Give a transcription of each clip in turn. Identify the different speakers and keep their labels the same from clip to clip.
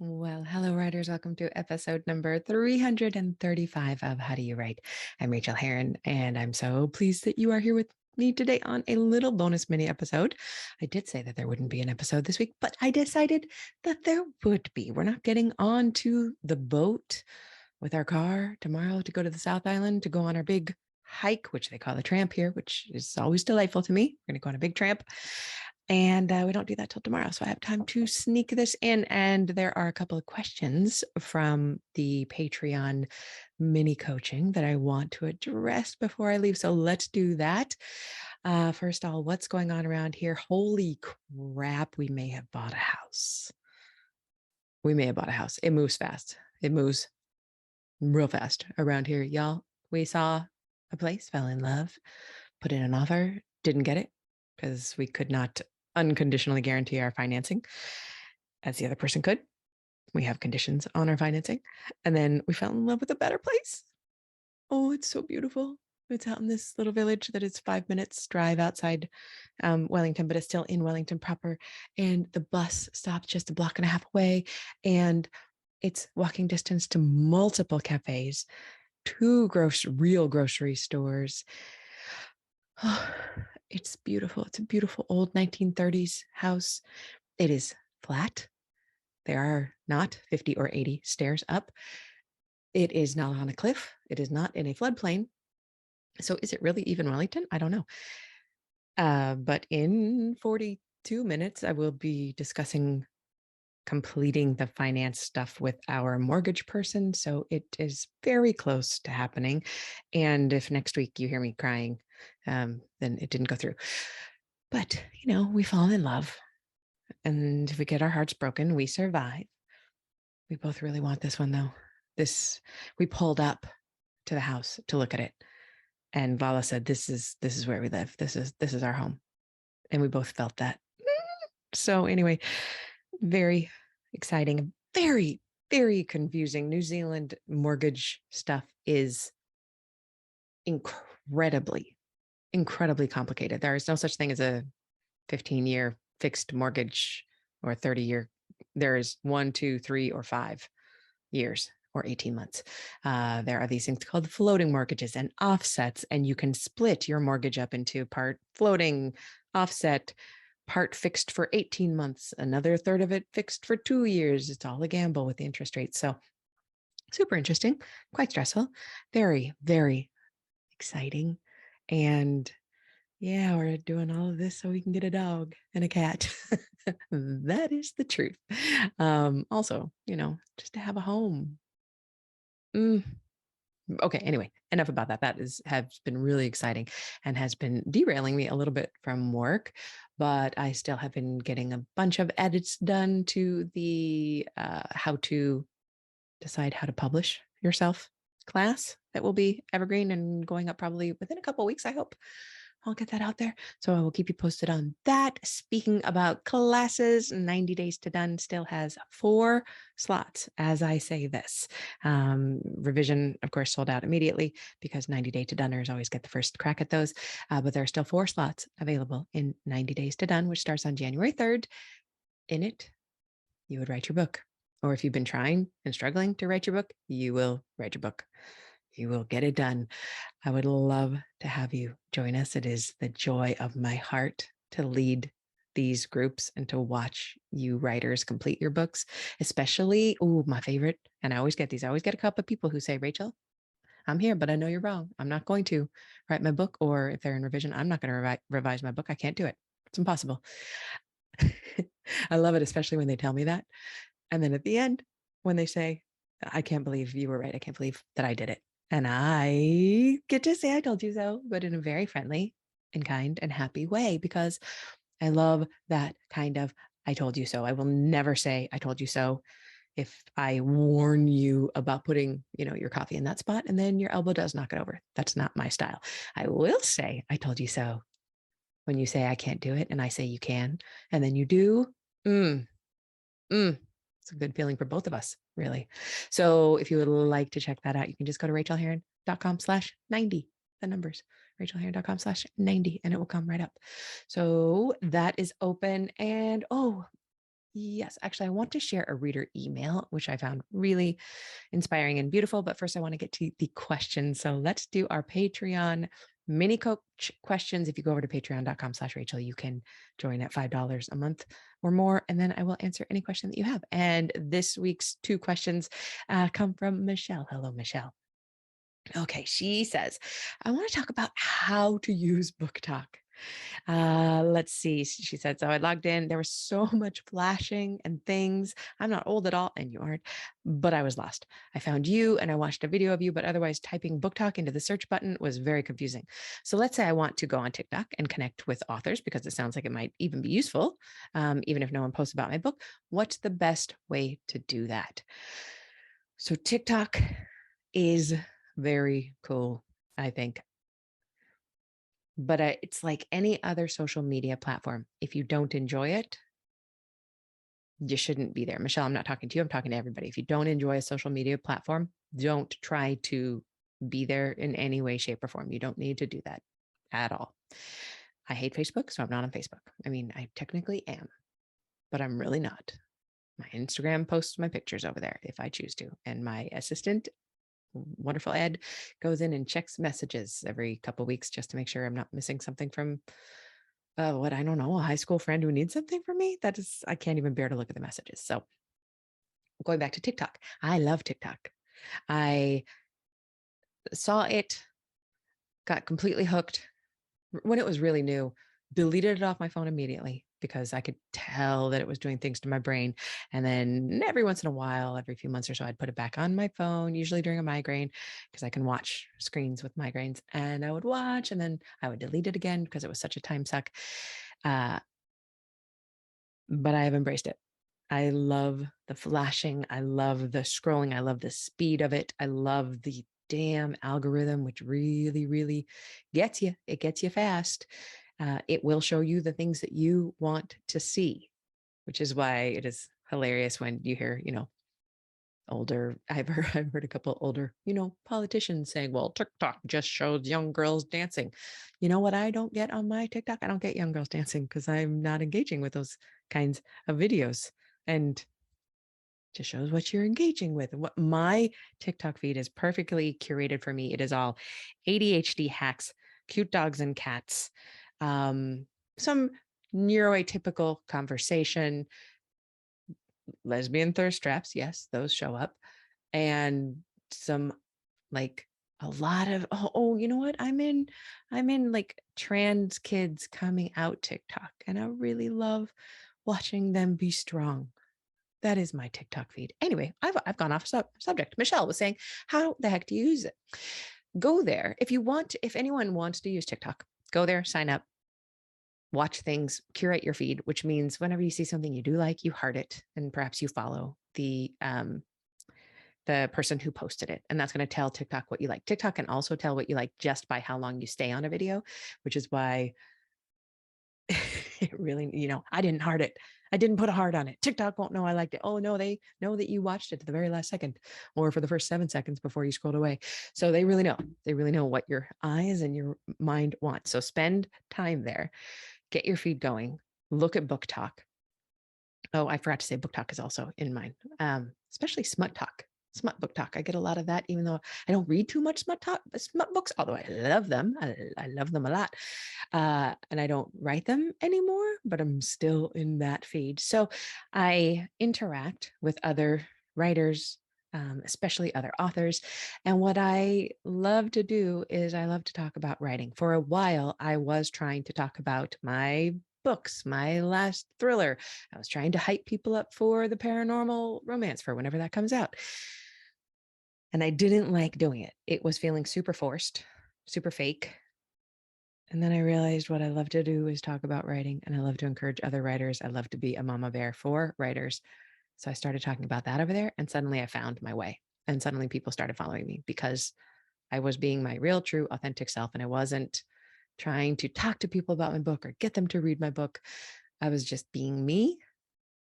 Speaker 1: Well, hello, writers. Welcome to episode number 335 of How Do You Write? I'm Rachael Herron, and I'm so pleased that you are here with me today on a little bonus mini episode. I did say that there wouldn't be an episode this week, but I decided that there would be. We're not getting on to the boat with our car tomorrow to go to the South Island to go on our big hike, which they call the tramp here, which is always delightful to me. We're going to go on a big tramp. And we don't do that till tomorrow. So I have time to sneak this in. And there are a couple of questions from the Patreon mini coaching that I want to address before I leave. So let's do that. First of all, what's going on around here? Holy crap, we may have bought a house. We may have bought a house. It moves fast. It moves real fast around here, y'all. We saw a place, fell in love, put in an offer, didn't get it because we could not unconditionally guarantee our financing as the other person could. We have conditions on our financing. And then we fell in love with a better place. Oh, it's so beautiful. It's out in this little village that is 5 minutes drive outside Wellington, but it's still in Wellington proper. And the bus stops just a block and a half away. And it's walking distance to multiple cafes, two real grocery stores. Oh, it's beautiful. It's a beautiful old 1930s house. It is flat. There are not 50 or 80 stairs up. It is not on a cliff. It is not in a floodplain. So is it really even Wellington? I don't know. But in 42 minutes, I will be discussing completing the finance stuff with our mortgage person. So it is very close to happening. And if next week you hear me crying, then it didn't go through. But, we fall in love. And if we get our hearts broken, we survive. We both really want this one, though. We pulled up to the house to look at it. And Vala said, this is where we live. This is our home. And we both felt that. So anyway, very exciting, very, very confusing. New Zealand mortgage stuff is incredibly, incredibly complicated. There is no such thing as a 15-year fixed mortgage or 30-year. There is 1, 2, 3, or 5 years or 18 months. There are these things called floating mortgages and offsets, and you can split your mortgage up into part floating, offset, part fixed for 18 months, another third of it fixed for 2 years. It's all a gamble with the interest rates. So super interesting, quite stressful, very, very exciting. And yeah, we're doing all of this so we can get a dog and a cat. That is the truth. Also, just to have a home. Okay, anyway, enough about that. Has been really exciting and has been derailing me a little bit from work, but I still have been getting a bunch of edits done to the how to decide how to publish yourself class that will be evergreen and going up probably within a couple of weeks, I hope. I'll get that out there. So I will keep you posted on that. Speaking about classes, 90 Days to Done still has 4 slots as I say this. Revision, of course, sold out immediately because 90 Day to Doneers always get the first crack at those. But there are still 4 slots available in 90 Days to Done, which starts on January 3rd. In it, you would write your book. Or if you've been trying and struggling to write your book, you will write your book. You will get it done. I would love to have you join us. It is the joy of my heart to lead these groups and to watch you writers complete your books, especially, my favorite. And I always get these. I always get a couple of people who say, Rachael, I'm here, but I know you're wrong. I'm not going to write my book. Or if they're in revision, I'm not going to revise my book. I can't do it. It's impossible. I love it, especially when they tell me that. And then at the end, when they say, I can't believe you were right. I can't believe that I did it. And I get to say I told you so, but in a very friendly and kind and happy way, because I love that kind of I told you so. I will never say I told you so if I warn you about putting, your coffee in that spot and then your elbow does knock it over. That's not my style. I will say I told you so when you say I can't do it and I say you can, and then you do. It's a good feeling for both of us, really. So if you would like to check that out, you can just go to rachelherron.com/90, the numbers, rachelherron.com/90, and it will come right up. So that is open. And Yes, actually, I want to share a reader email, which I found really inspiring and beautiful. But first, I want to get to the questions. So let's do our Patreon mini coach questions. If you go over to patreon.com/Rachel, you can join at $5 a month or more. And then I will answer any question that you have. And this week's 2 questions come from Michelle. Hello, Michelle. Okay, she says, I want to talk about how to use BookTok. Let's see. She said, so I logged in. There was so much flashing and things. I'm not old at all, and you aren't, but I was lost. I found you and I watched a video of you, but otherwise typing BookTok into the search button was very confusing. So let's say I want to go on TikTok and connect with authors because it sounds like it might even be useful, even if no one posts about my book. What's the best way to do that? So TikTok is very cool, I think. But it's like any other social media platform. If you don't enjoy it, you shouldn't be there. Michelle, I'm not talking to you. I'm talking to everybody. If you don't enjoy a social media platform, don't try to be there in any way, shape, or form. You don't need to do that at all. I hate Facebook, so I'm not on Facebook. I mean, I technically am, but I'm really not. My Instagram posts my pictures over there if I choose to. And my assistant, wonderful Ed, goes in and checks messages every couple of weeks just to make sure I'm not missing something from what I don't know, a high school friend who needs something from me. That is, I can't even bear to look at the messages. So going back to TikTok, I love TikTok. I saw it, got completely hooked when it was really new, deleted it off my phone immediately because I could tell that it was doing things to my brain. And then every once in a while, every few months or so, I'd put it back on my phone, usually during a migraine, because I can watch screens with migraines. And I would watch and then I would delete it again because it was such a time suck. But I have embraced it. I love the flashing. I love the scrolling. I love the speed of it. I love the damn algorithm, which really, really gets you. It gets you fast. It will show you the things that you want to see, which is why it is hilarious when you hear, older, I've heard a couple older, politicians saying, well, TikTok just shows young girls dancing. You know what I don't get on my TikTok? I don't get young girls dancing because I'm not engaging with those kinds of videos. And just shows what you're engaging with. What my TikTok feed is perfectly curated for me. It is all ADHD hacks, cute dogs and cats, some neuroatypical conversation, lesbian thirst traps. Yes, those show up. And some like a lot of you know what? I'm in like trans kids coming out TikTok, and I really love watching them be strong. That is my TikTok feed. Anyway, I've gone off subject. Michelle was saying, how the heck do you use it? Go there. If anyone wants to use TikTok, go there, sign up, watch things, curate your feed, which means whenever you see something you do like, you heart it, and perhaps you follow the person who posted it. And that's going to tell TikTok what you like. TikTok can also tell what you like just by how long you stay on a video, which is why it really, I didn't heart it. I didn't put a heart on it. TikTok won't know I liked it. Oh no, they know that you watched it at the very last second or for the first 7 seconds before you scrolled away. So they really know. They really know what your eyes and your mind want. So spend time there. Get your feed going. Look at Book Talk. Oh, I forgot to say Book Talk is also in mine, especially Smut Talk. Smut book talk. I get a lot of that, even though I don't read too much smut books, although I love them. I love them a lot. And I don't write them anymore, but I'm still in that feed. So I interact with other writers, especially other authors. And what I love to do is I love to talk about writing. For a while, I was trying to talk about my books, my last thriller. I was trying to hype people up for the paranormal romance for whenever that comes out. And I didn't like doing it. It was feeling super forced, super fake. And then I realized what I love to do is talk about writing, and I love to encourage other writers. I love to be a mama bear for writers. So I started talking about that over there, and suddenly I found my way. And suddenly people started following me because I was being my real, true, authentic self. And I wasn't trying to talk to people about my book or get them to read my book. I was just being me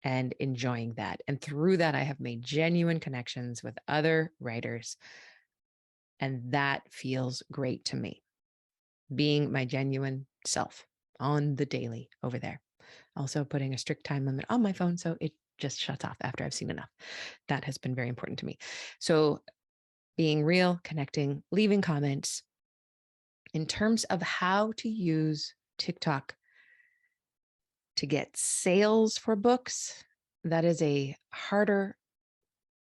Speaker 1: and enjoying that. And through that, I have made genuine connections with other writers. And that feels great to me, being my genuine self on the daily over there. Also putting a strict time limit on my phone so it just shuts off after I've seen enough. That has been very important to me. So being real, connecting, leaving comments. In terms of how to use TikTok to get sales for books, that is a harder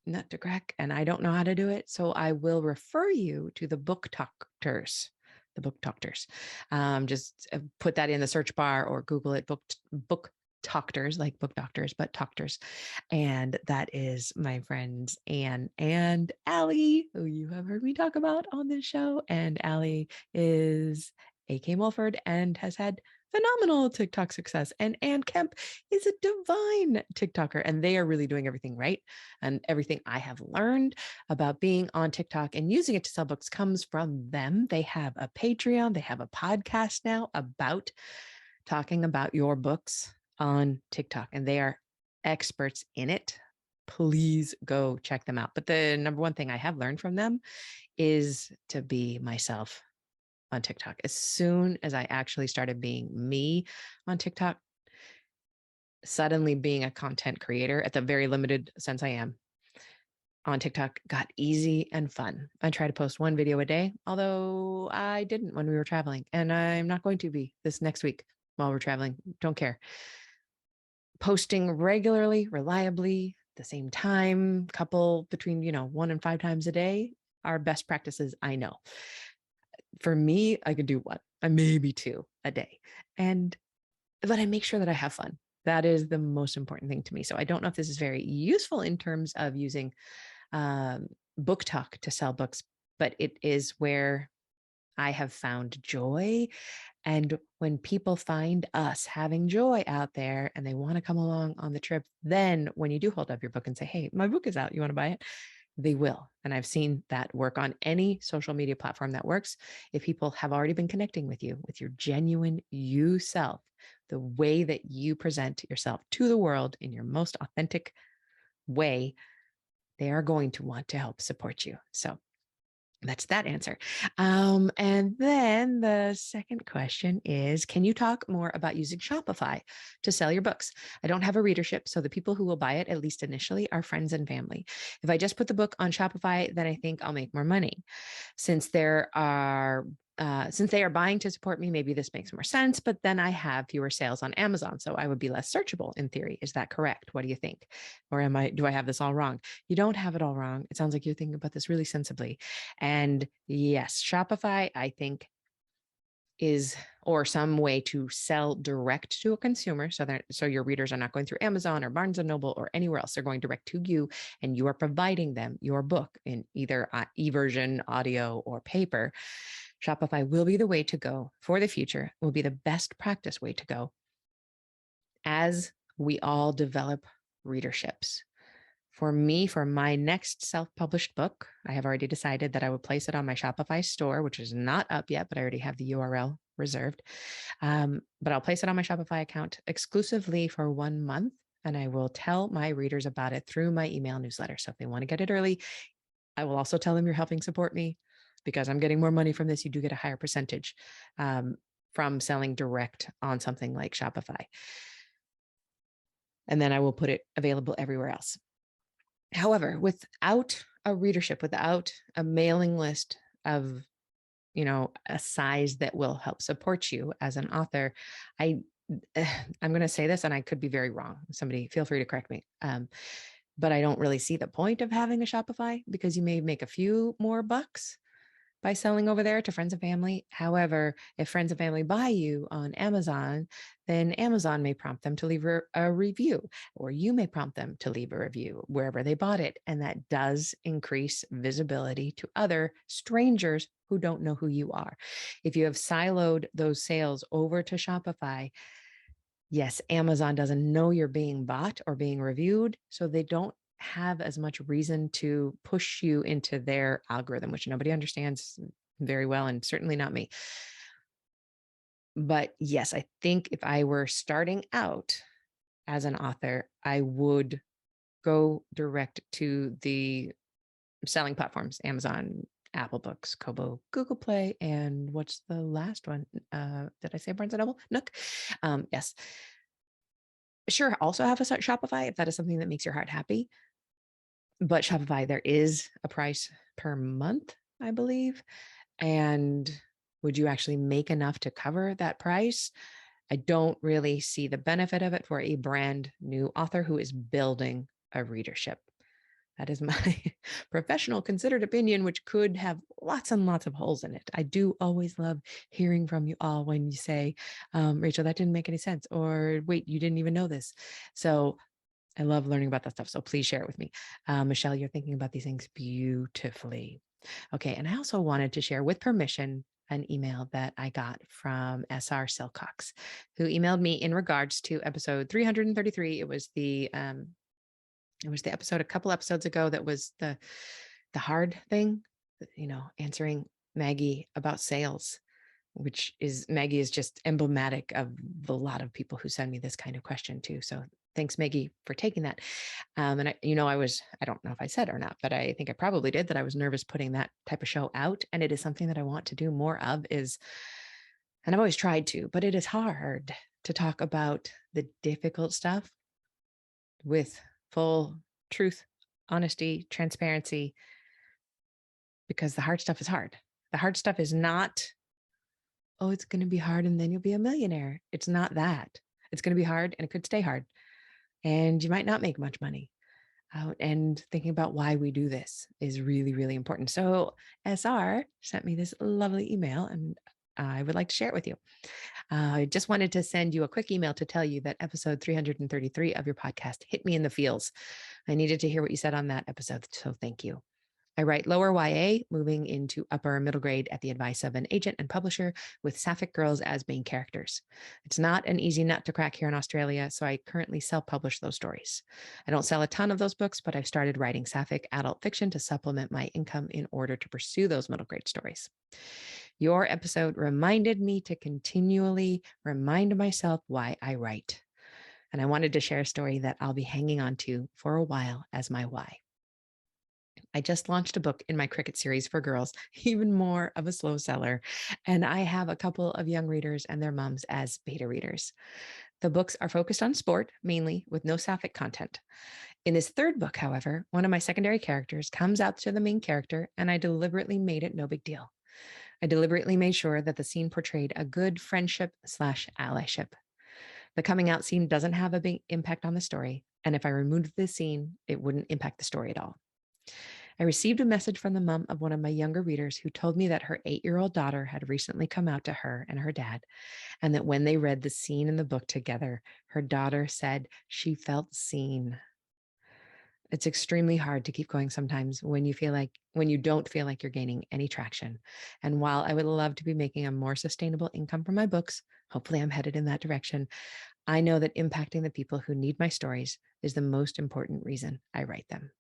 Speaker 1: nut to crack, and I don't know how to do it. So I will refer you to the book doctors. The book doctors. Just put that in the search bar or Google it. Book doctors, like book doctors, but doctors. And that is my friends Anne and Allie, who you have heard me talk about on this show. And Allie is A.K. Mulford and has had phenomenal TikTok success. And Ann Kemp is a divine TikToker, and they are really doing everything right. And everything I have learned about being on TikTok and using it to sell books comes from them. They have a Patreon, they have a podcast now about talking about your books on TikTok, and they are experts in it. Please go check them out. But the number one thing I have learned from them is to be myself on TikTok. As soon as I actually started being me on TikTok, suddenly being a content creator at the very limited sense I am on TikTok got easy and fun. I try to post one video a day, although I didn't when we were traveling, and I'm not going to be this next week while we're traveling. Don't care. Posting regularly, reliably, the same time, couple between, 1 and 5 times a day are best practices I know. For me, I could do one, maybe two a day. But I make sure that I have fun. That is the most important thing to me. So I don't know if this is very useful in terms of using book talk to sell books, but it is where I have found joy. And when people find us having joy out there and they want to come along on the trip, then when you do hold up your book and say, hey, my book is out, you want to buy it? They will. And I've seen that work on any social media platform that works. If people have already been connecting with you, with your genuine you self, the way that you present yourself to the world in your most authentic way, they are going to want to help support you. So that's that answer. And then the second question is, can you talk more about using Shopify to sell your books? I don't have a readership, so the people who will buy it, at least initially, are friends and family. If I just put the book on Shopify, then I think I'll make more money. Since they are buying to support me, maybe this makes more sense, but then I have fewer sales on Amazon, so I would be less searchable in theory. Is that correct? What do you think? Or do I have this all wrong? You don't have it all wrong. It sounds like you're thinking about this really sensibly. And yes, Shopify, I think, is or some way to sell direct to a consumer, so your readers are not going through Amazon or Barnes and Noble or anywhere else. They're going direct to you, and you are providing them your book in either e-version, audio, or paper. Shopify will be the way to go for the future. Will be the best practice way to go as we all develop readerships. For me, for my next self-published book, I have already decided that I would place it on my Shopify store, which is not up yet, but I already have the URL reserved. But I'll place it on my Shopify account exclusively for 1 month, and I will tell my readers about it through my email newsletter. So if they want to get it early, I will also tell them you're helping support me because I'm getting more money from this. You do get a higher percentage from selling direct on something like Shopify. And then I will put it available everywhere else. However, without a readership, without a mailing list of, a size that will help support you as an author, I'm going to say this, and I could be very wrong. Somebody feel free to correct me. But I don't really see the point of having a Shopify because you may make a few more bucks by selling over there to friends and family. However, if friends and family buy you on Amazon, then Amazon may prompt them to leave a review, or you may prompt them to leave a review wherever they bought it. And that does increase visibility to other strangers who don't know who you are. If you have siloed those sales over to Shopify, yes, Amazon doesn't know you're being bought or being reviewed, so they don't have as much reason to push you into their algorithm, which nobody understands very well, and certainly not me. But yes, I think if I were starting out as an author, I would go direct to the selling platforms, Amazon, Apple Books, Kobo, Google Play, and what's the last one? Did I say Barnes and Noble? Nook. Yes. Sure, also have a Shopify if that is something that makes your heart happy. But Shopify, there is a price per month, I believe. And would you actually make enough to cover that price? I don't really see the benefit of it for a brand new author who is building a readership. That is my professional considered opinion, which could have lots and lots of holes in it. I do always love hearing from you all when you say, Rachel, that didn't make any sense, or wait, you didn't even know this. So I love learning about that stuff. So please share it with me. Michelle, you're thinking about these things beautifully. Okay. And I also wanted to share with permission an email that I got from SR Silcox, who emailed me in regards to episode 333. It was the episode a couple episodes ago that was the hard thing, answering Maggie about sales, which is Maggie is just emblematic of a lot of people who send me this kind of question too. So thanks, Maggie, for taking that. And I don't know if I said or not, but I think I probably did, that I was nervous putting that type of show out. And it is something that I want to do more of and I've always tried to, but it is hard to talk about the difficult stuff with full truth, honesty, transparency, because the hard stuff is hard. The hard stuff is not, oh, it's going to be hard and then you'll be a millionaire. It's not that. It's going to be hard and it could stay hard. And you might not make much money. And thinking about why we do this is really, really important. So SR sent me this lovely email and I would like to share it with you. I just wanted to send you a quick email to tell you that episode 333 of your podcast hit me in the feels. I needed to hear what you said on that episode. So thank you. I write lower YA, moving into upper middle grade at the advice of an agent and publisher with sapphic girls as main characters. It's not an easy nut to crack here in Australia, so I currently self-publish those stories. I don't sell a ton of those books, but I've started writing sapphic adult fiction to supplement my income in order to pursue those middle grade stories. Your episode reminded me to continually remind myself why I write. And I wanted to share a story that I'll be hanging on to for a while as my why. I just launched a book in my Cricket series for girls, even more of a slow seller. And I have a couple of young readers and their moms as beta readers. The books are focused on sport, mainly, with no sapphic content. In this third book, however, one of my secondary characters comes out to the main character, and I deliberately made it no big deal. I deliberately made sure that the scene portrayed a good friendship/allyship. The coming out scene doesn't have a big impact on the story, and if I removed this scene, it wouldn't impact the story at all. I received a message from the mom of one of my younger readers who told me that her 8-year-old daughter had recently come out to her and her dad, and that when they read the scene in the book together, her daughter said she felt seen. It's extremely hard to keep going sometimes when you don't feel like you're gaining any traction. And while I would love to be making a more sustainable income from my books, hopefully I'm headed in that direction, I know that impacting the people who need my stories is the most important reason I write them.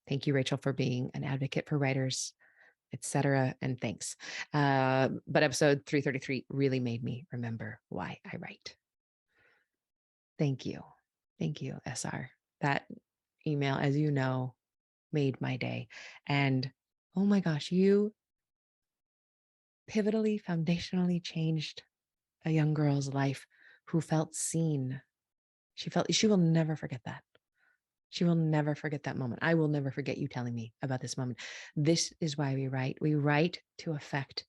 Speaker 1: Thank you, Rachel, for being an advocate for writers, etc. And thanks. But episode 333 really made me remember why I write. Thank you. Thank you, SR. That email, as you know, made my day. And oh my gosh, you pivotally, foundationally changed a young girl's life who felt seen. She will never forget that. She will never forget that moment. I will never forget you telling me about this moment. This is why we write. We write to affect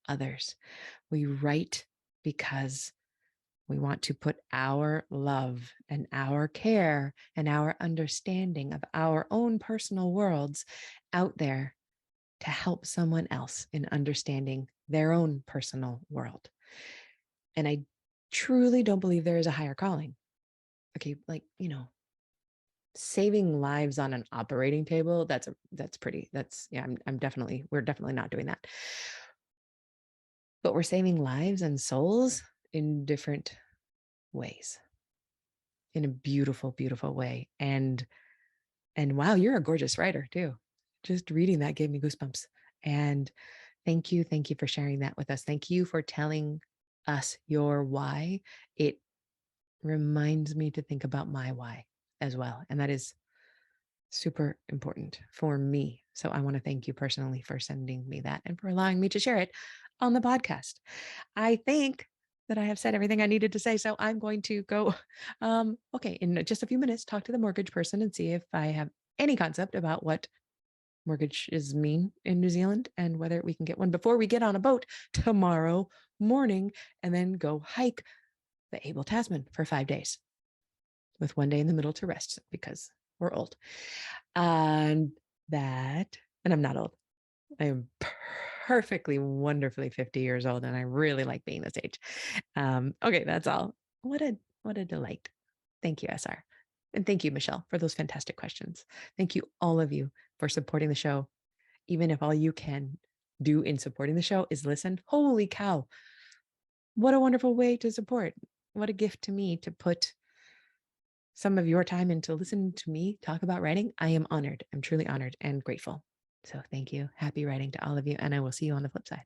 Speaker 1: others. We write because we want to put our love and our care and our understanding of our own personal worlds out there to help someone else in understanding their own personal world. And I truly don't believe there is a higher calling. Okay, saving lives on an operating table, we're definitely not doing that. But we're saving lives and souls in different ways, in a beautiful, beautiful way. And wow, you're a gorgeous writer too. Just reading that gave me goosebumps. And thank you for sharing that with us. Thank you for telling us your why. It reminds me to think about my why as well. And that is super important for me. So I want to thank you personally for sending me that and for allowing me to share it on the podcast. I think that I have said everything I needed to say. So I'm going to go, okay, in just a few minutes, talk to the mortgage person and see if I have any concept about what mortgages mean in New Zealand and whether we can get one before we get on a boat tomorrow morning and then go hike the Abel Tasman for 5 days with 1 day in the middle to rest because we're old. And I'm not old. I am perfectly, wonderfully 50 years old, and I really like being this age. Okay, that's all. What a delight. Thank you, SR. And thank you, Michelle, for those fantastic questions. Thank you, all of you, for supporting the show. Even if all you can do in supporting the show is listen, holy cow, what a wonderful way to support. What a gift to me to put some of your time into listening to me talk about writing. I am honored. I'm truly honored and grateful. So thank you. Happy writing to all of you. And I will see you on the flip side.